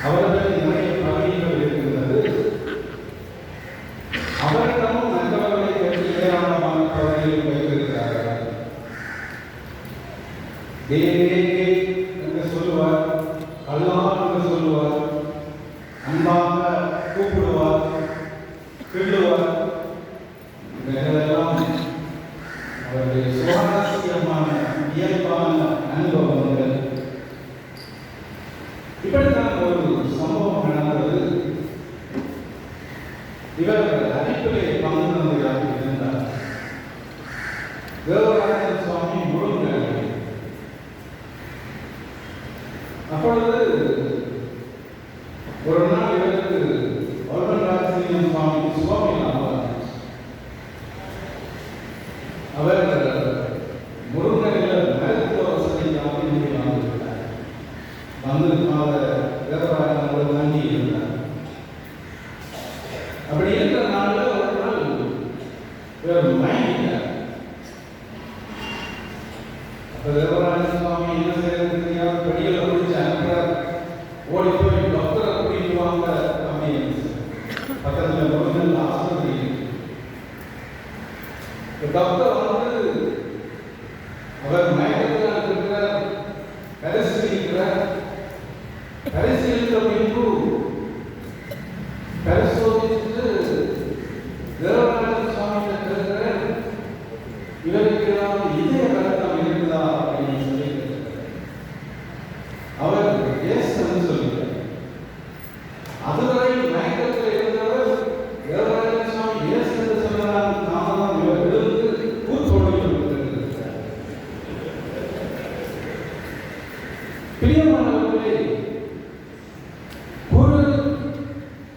அவர்கள் நிறைய பகுதிகள் இருக்கின்றது. அவர்களும் நல்லவர்களை பற்றி ஏராளமான பகுதியில் வைத்திருக்கிறார்கள். தேவேகே என்று சொல்லுவார், அல்லாஹ் என்று சொல்லுவார், அன்பாக கூப்பிடுவார், கிள்ளுவார். இவைகளெல்லாம் அவருடைய சுவாரஸ்யமான இயல்பான அனுபவங்கள். இப்படித்தான் ஒரு சம்பவம் நடந்தது. இவர் அடிப்பிலே பங்கு தந்தையாக இருந்தார். தேவராஜ சுவாமி முருகன். அப்பொழுது ஒரு நாள் இவருக்கு வல்வராஜசிங்கம் சுவாமி சுவாமிநாதன் அவர் முருகனில் மருத்துவ வசதியாக வந்திருக்கிறார். வந்து தேவராஜன் தங்கி இருந்தார். அப்படி இருக்கிற நாளில் ஒரு நாள் இவர் மயங்கிட்டார். அப்ப தேவராஜ சுவாமி என்ன செய்யறது, படியில் முடிச்சு அனுப்புறார். ஓடி போய் டாக்டரை கூட்டிட்டு வாங்க அப்படின்னு பக்கத்தில் முருகன் ஆஸ்பத்திரி. டாக்டர் வந்து அவர் மயக்கத்தில் இருக்கிறார், பரிசீலிக்கிறார். பரிசீலித்த பின்பு பரிசோதித்து தேவராஜ சுவாமி கேட்கிறார், இவருக்கு ஏதாவது இதய கலக்கம் இருக்குதா அப்படின்னு சொல்லி அவர் எஸ் என்று சொல்கிறார். அதுவரை மயக்கத்தில் இருந்தவர் தேவராஜ சுவாமி எஸ் என்று சொன்னதால் தாமதம் இவர் எழுந்து கூத்தோடு இருக்கிறார். பிரியமானவர்களே,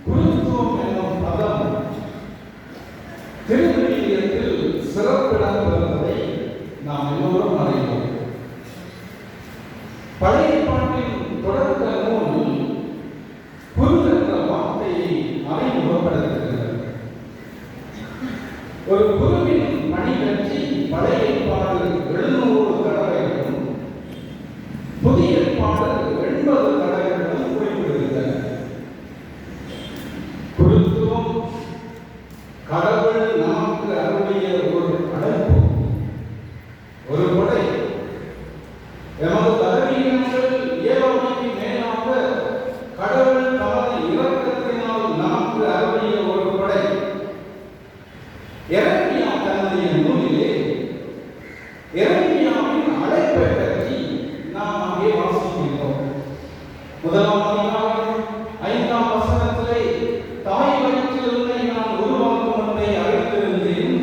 குருத்துவம் என்னும் பதம் திருவிழியத்தில் சிறப்பிடம் பெறுவதை நாம் எல்லோரும் அறிவோம். பழைய பாட்டின் தொடக்க நூல் குரு என்ற வார்த்தையை அறிமுகப்படுத்துகிறது. ஒரு குருவின் பணி பற்றி பழைய ஏற்பாடு 700 தடவைகளும் புதிய ஏற்பாடு 80 தடவைகளும் குறிப்பிடுகிறது. குருத்துவம் கடவுள் நமக்கு அருளிய ஒரு அழைப்பு, ஒரு கொடை. எமது பலவீனங்கள் இயலாமைக்கு மேலாக கடவுள் தமது இரக்கத்தினால் நமக்கு அருளிய ஒரு கொடை. எரேமியா தன்னுடைய நூலிலே எரேமியாவின் அழைப்பை பற்றி நாம் அங்கே வாசிக்கின்றோம். 1ஆம் அதிகாரம் 5ஆம் வசனத்திலே, தாய் வயிற்றில் உன்னை நான் உருவாக்கும் முன்பே அறிந்திருந்தேன்,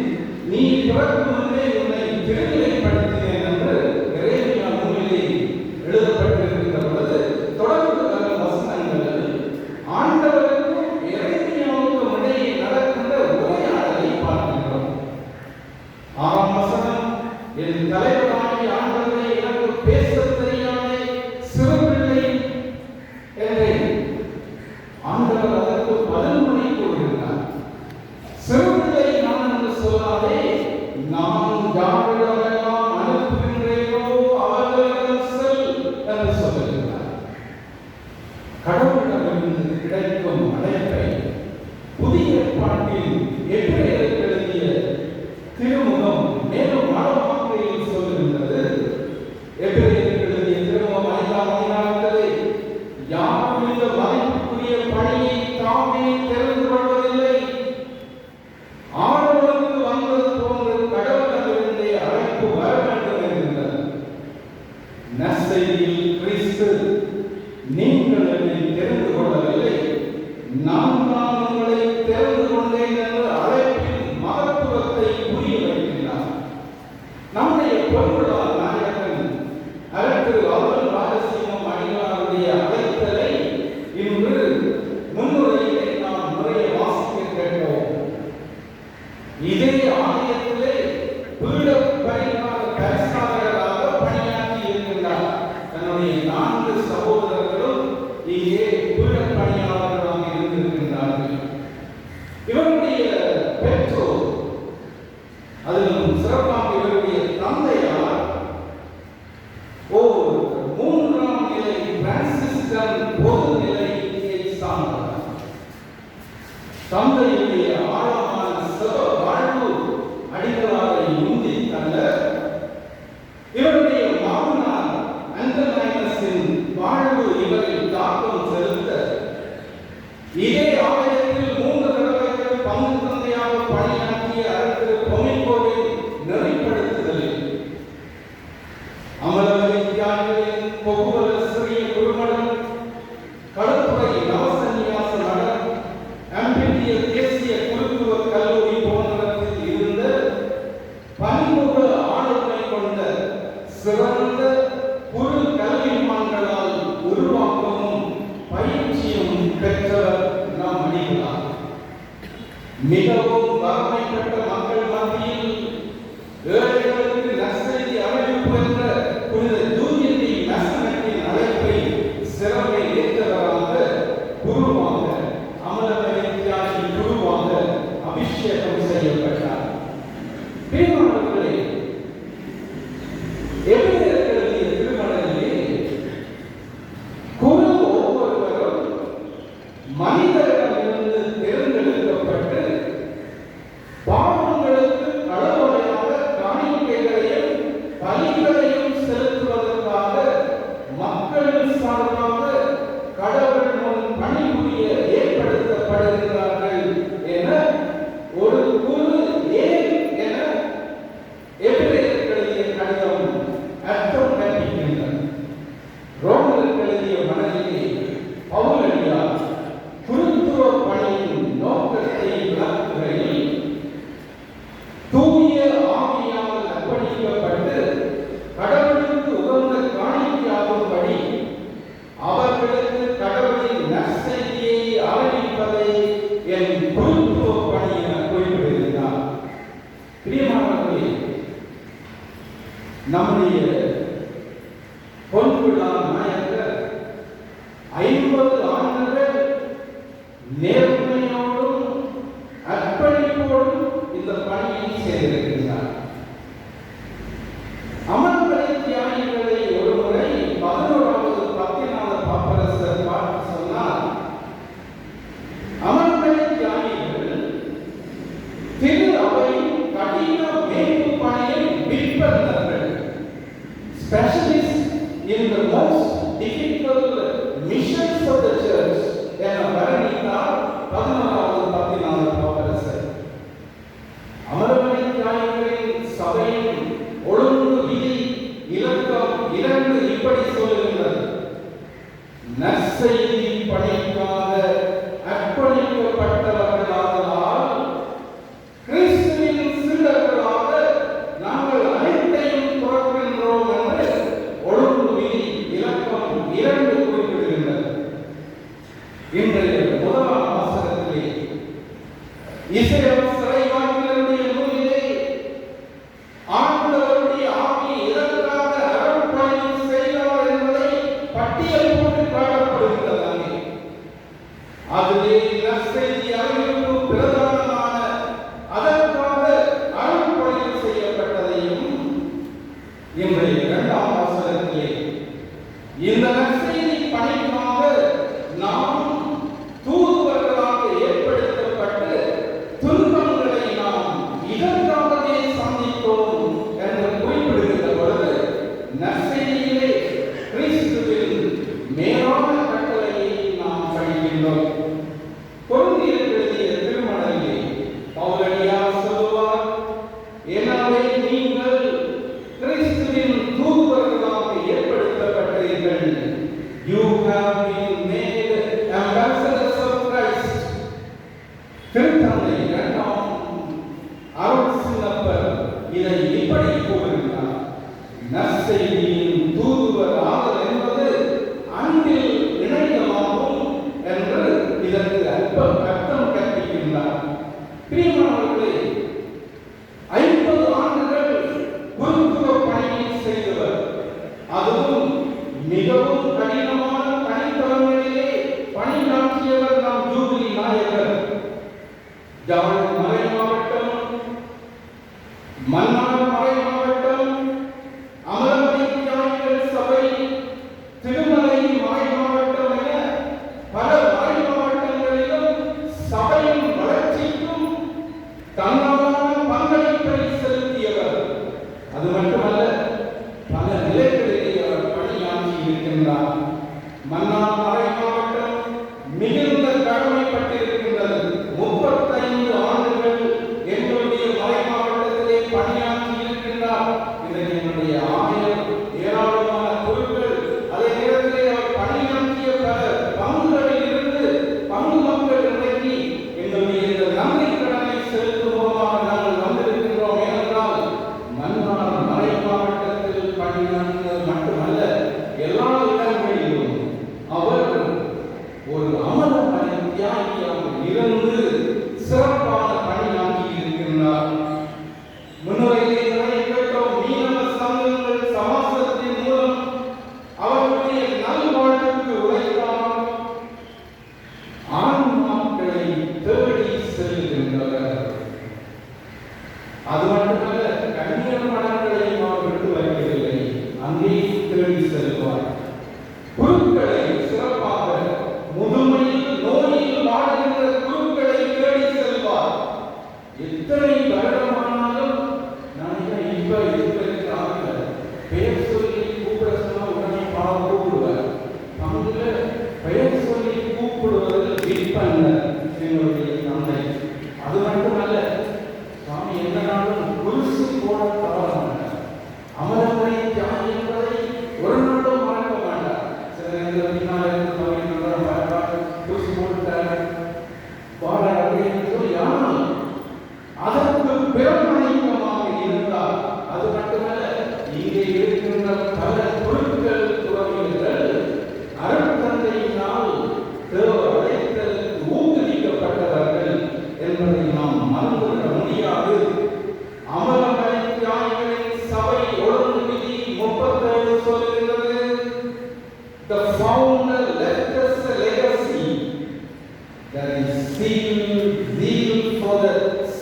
நீ பிறக்கும் முன்பே உன்னை திருநிலைப்படுத்தினேன் என்று எரேமியா நூலிலே எழுதப்பட்டிருக்கின்ற பொழுது தொடர்ந்து வரும் வசனங்கள் ஆண்டவருக்கும் எரேமியாவுக்கும் இடையே நடக்கின்ற உரையாடலை பார்க்கின்றோம். 6ஆம் வசனம், என் தலைவராகிய ஆண்டவரே, எனக்கு பேசத் தெரியாதே, சிறு பிள்ளை என்றேன். ஆண்டவர் அதற்கு பதில்மொழி கூறுகிறார், சிறு பிள்ளை நான் என்று சொல்லாதே, நான் யாரிடமெல்லாம் அனுப்புகின்றேனோ அவர்களிடம் செல் என்று சொல்லுகிறார். கடவுளிடமிருந்து கிடைக்கும் அழைப்பை புதிய ஏற்பாட்டில் எபிரேயருக்கு எழுதிய திருமுகம் மேலும் மறுவாக்கையில் சொல்லுகின்றது. எபிரேயருக்கு எழுதிய திருமுகம் 5ஆம் அதிகாரத்திலே, யாரும் இந்த மதிப்புக்குரிய பணியை தாமே தெரிந்து கொள்வதில்லை, ஆண்டவருக்கு வந்தது போன்று கடவுளிடமிருந்தே அழைப்பு வர வேண்டும் என்கின்றது. நற்செய்தியில் கிறிஸ்து, நீங்கள் என்னை தெரிந்து கொள்ளவில்லை, நான் தான் உங்களை தெரிந்து கொண்டேன் என்று அழைப்பின் மகத்துவத்தை புரிய வைக்கிறார். நம்முடைய பொருளாதார நாயகன் திரு அவ்வல் ராஜசிங்கம் அடிகளாருடைய அழைத்தலை இன்று முன்னுரையிலே நாம் நிறைய வாசிக்க கேட்டோம். இதே ஆலயத்திலே பீட பரிகார பரிசாரகராக பணியாற்றி இருக்கின்றார். தன்னுடைய 4 சகோதரர்களும் இங்கே பீட பணியாளர்களாக இருந்திருக்கின்றார்கள். இவருடைய பெற்றோர், அதிலும் சிறப்பாக இவருடைய தந்தையார் ஓர் 3ஆம் நிலை பிரான்சிஸ்கன் பொதுநிலை தந்தையுடைய ஆழமான சிவ வாழ்வு அடிகளாரை முந்தி தள்ள இவருடைய மாமனார் அந்தோனியஸின் வாழ்வு இவரில் தாக்கம் செலுத்த இதே ஆலயத்தில் 3 தடவைகள் பங்கு தந்தையாக பணியாற்றிய அரசு பொமிக்கோவின் நெறிப்படுத்துதலில் அமலவரி தியாகிகளின் பொகுவல சிறிய குழுமடம் கடற்படை நவசன்னியாச நகர் அம்பிட்டிய தேசிய குருத்துவ கல்லூரி போன்றவற்றில் இருந்த பன்முக ஆளுமை கொண்ட சிறந்த குரு கல்விமான்களால் உருவாக்கமும் பயிற்சியும் பெற்றவர் நம் அடிகளார். மிகவும் வறுமைப்பட்ட மக்கள் மத்தியில் ஏழைகளுக்கு நற்செய்தி அறிவிப்பு என்ற புனித ஜூலியத்தி நசனத்தின் அழைப்பை சிறப்பை ஏற்றவராக குருவாக அமலவரித்தியாகி குருவாக அபிஷேகம் செய்யப்பட்டார். பிரியமானவர்களே, எபிரேயர்களுடைய திருமணத்திலே குரு ஒவ்வொருவரும் மனிதரிடமிருந்து தேர்ந்தெடுக்கப்பட்டு பாவங்களுக்கு கடவுளையாக காணிக்கைகளையும் பலிகளையும் செலுத்துவதற்காக மக்கள் சார்பாக கடவுள் முன் பணிபுரிய ஏற்படுத்தப்படுகிறார்கள் என ஒரு குரு ஏன் என எபிரேயருக்கு எழுதிய கடிதம் அர்த்தம் கற்பிக்கின்றனர். ரோமருக்கு எழுதிய மடலிலே பவுலடியார் குருத்துவ பணியின் நோக்கத்தை விளக்குகையில் தூய ஆவியால் அர்ப்பணிக்கப்பட்டு கடவுளுக்கு உகந்த காணிக்கையாகும்படி அவர்களுக்கு கடவுளின் நற்செய்தியை அறிவிப்பதை என் குருத்துவ பணி என குறிப்பிடுகிறார். பிரியமானவர்களே, நம்முடைய பொன்விழா நாயகர் 50 ஆண்டுகள் நேர்மையோடும் அர்ப்பணிப்போடும் இந்த பணியை செய்திருக்கிறார். அமர்வரை தியாகிகளை ஒருமுறை 11வது பத்திநாத பாப்பரசர் பார்த்து சொன்னார், அமர்வரை தியாகிகள் திரு அவையின் கடின மேய்ப்பு பணியில் விற்பனர்கள், specialists in the most difficult missions of the church என வர்ணித்தார் 11வது பத்திநாத பாப்பரசர். அமர்வரை தியாகிகளின் சபையின் ஒழுங்கு விதி இலக்கம் 2 இப்படி சொல்லுகின்றது: நற்செய்தி பணிக்காக அர்ப்பணிக்கப்பட்டவர்களால் கிறிஸ்துவின் சீடர்களாக நாங்கள் அனைத்தையும் துறக்கின்றோம் என்று ஒழுங்கு விதி இலக்கம் 2 குறிப்பிடுகின்றது. இன்றைய முதலாம் வாசகத்திலே இசையம் சிறைவாக்கினருடைய நூலிலே ஆண்டவருடைய ஆவி எதற்காக அருள்பணி செய்தார் என்பதை பட்டியல் போட்டு காட்டப்படுகின்றது. அதிலே நற்செய்தி அறிவிப்பு பிரதானமான அதற்காக அருள்பணி செய்யப்பட்டதையும் இன்றைய 2ஆம் வாசகத்திலே இந்த நற்செய்தி பணிக்காக நாம் தூதுவர்களாக ஏற்படுத்தப்பட்டு துன்பங்களை நாம் இதற்காகவே சந்தித்தோம் என்று குறிப்பிடுகின்ற பொழுது நற்செய்தியிலே கிறிஸ்துவின் மேலான கட்டளையை நாம் படிக்கின்றோம். கொரிந்தியருக்கு எழுதிய திருமடலிலே பவுலடியார் சொல்லுவார், எனவே நீங்கள் கிறிஸ்துவின் தூதுவர்களாக ஏற்படுத்தப்பட்டீர்கள். You have been made ambassadors of Christ. திருத்தந்தை 2ஆம் அருட்சின்னப்பர் இதை இப்படி கூறுகிறார்: நற்செய்தியின் தூதுவர் ஆதல் என்பது அன்பில் இணையமாகும் என்று இதற்கு அர்த்தம் கற்பிக்கின்றார். பிரியமானவர்களே, 50 ஆண்டுகள் குருத்துவ பணியை செய்தவர், அதுவும் மிகவும் கடினமான பணித்தளங்களிலே பணியாற்றியவர் நம் ஜூபிலி நாயகர். ஜாழ் மறை மாவட்டம், மன்னார் மறை மாவட்டம், அமலவரி தியாகிகள் சபை, திருமலை மறை மாவட்டம் என பல மறை மாவட்டங்களிலும் சபையின்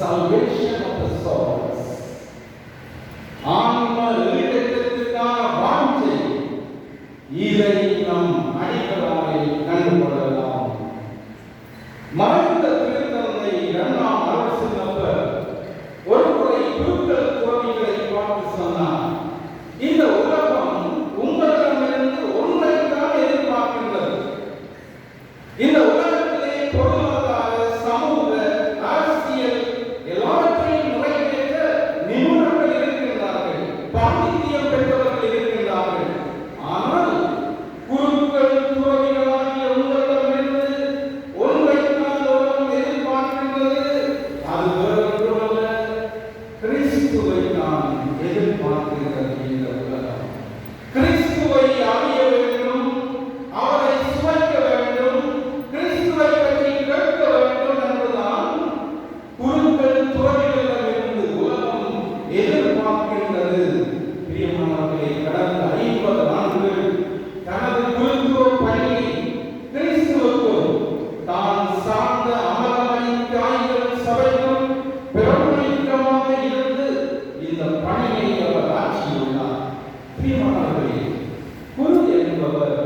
salvation of the souls. ஆன்ம ஈடேற்றத்திற்கான வாஞ்சை, இதை நாம் அடிப்படையாக கண்டுகொள்ளலாம். மறைந்த திருத்தந்தை இரண்டாம் அரசினப்பர் ஒரு முறை குருக்கள் துறவிகளை பார்த்து சொன்னார், இந்த உலகம் உங்களிடமிருந்து ஒன்றைத்தான் எதிர்பார்க்கின்றது. இந்த உலகத்திலே பொருளாதார, சமூக, அரசியல் எல்லாவற்றையும் நிறைவேற்ற நிபுணர்கள் இருக்கின்றார்கள், பாண்டித்தியம் பெற்றவர்கள் இருக்கின்றார்கள். ஆனால் குருக்கள் துறவிகளாகிய உங்களிடமிருந்து ஒன்றைத்தான் உலகம் எதிர்பார்க்கின்றது. அது வேறொன்றுமல்ல, கிறிஸ்துவை நான் எதிர்பார்க்கிறது. இந்த உலகம் கிறிஸ்துவை அறிய வேண்டும், அவரை சுவைக்க வேண்டும், கிறிஸ்துவை பற்றி கேட்க வேண்டும் என்பதுதான் குருக்கள் துறவிகளிடமிருந்து உலகம் எதிர்பார்க்கின்றது. பிரியமானவர்களே, கடந்த 50 ஆண்டுகள் தனது குருத்துவ பணியை கிறிஸ்துவுக்கும் தான் சார்ந்த அமலமணி தாய்கள் சபைக்கும் பிரபலமாக இருந்து இந்த பணியை அவர் ஆற்றியுள்ளார். பிரியமானவர்களே, குரு என்பவர்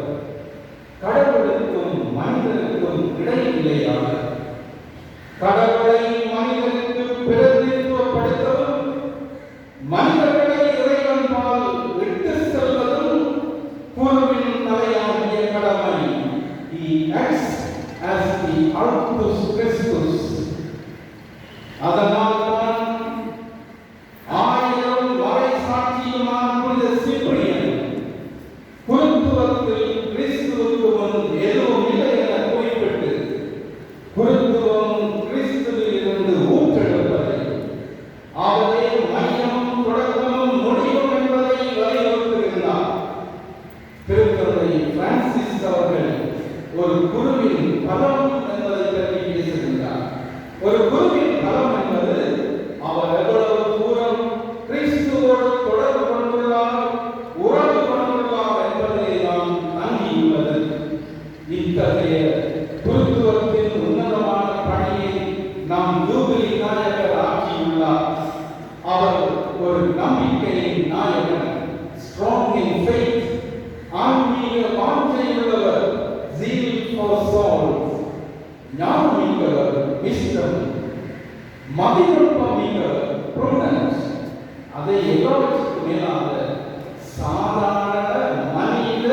கடவுளுக்கும் மனிதனுக்கும் இடையிலேயானவர். கடவுளை மனிதனுக்கு பிரதிநிதித்துவப்படுத்தவும், மனிதர்களை இறைவன்பால் இட்டு செல்வதும் குருவின் தலையாகிய கடமை. He acts as the Altus Christus. அதனால்தான் 1000 வரை சாட்சியுமான புனித சிப்ரியன் குருத்துவத்தில் கிறிஸ்துவுக்கு முன் எதுவும் இல்லை என குறிப்பிட்டு, குருத்துவம் கிறிஸ்துவில் இருந்து ஊற்றெடுப்பதை, அவரே மையமும் தொடக்கமும் முடிவும் என்பதை வலியுறுத்துகின்றார். திருத்தந்தை பிரான்சிஸ் அவர்கள் ஒரு குருவின் பலம் என்பதை பற்றி பேசுகின்றார். ஒரு குருவின் பலம் என்பது அவர் எவ்வளவு தூரம் கிறிஸ்துவோடு தொடர்பு கொண்டுள்ளார், உறவு கொண்டுள்ளார் என்பதை நாம் தங்கியுள்ளது. இத்தகைய குருத்துவத்தின் உன்னதமான பணியை நாம் யூபிலி நாயகர் ஆக்கியுள்ளார். அவர் ஒரு நம்பிக்கையின் நாயகன், ஸ்ட்ராங் இன் ஃபெய்த், ஆன்மீக வாஞ்சையுள்ளவர், zeal for souls, ஞானம் மிக்கவர், wisdom, மதிநுட்பம் மிக்கவர், prudence, அதை எல்லாவற்றுக்கும் மேலாக சாதாரண மனித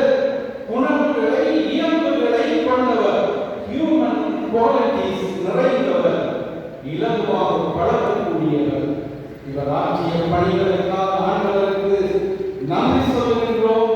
குணங்களை, இயல்புகளை கொண்டவர், ஹியூமன் குவாலிட்டிஸ் நிறைந்தவர், இலகுவாக பழகக்கூடியவர். இவர் ஆற்றிய பணிகளுக்காக ஆண்டவருக்கு நன்றி சொல்கின்றோம்.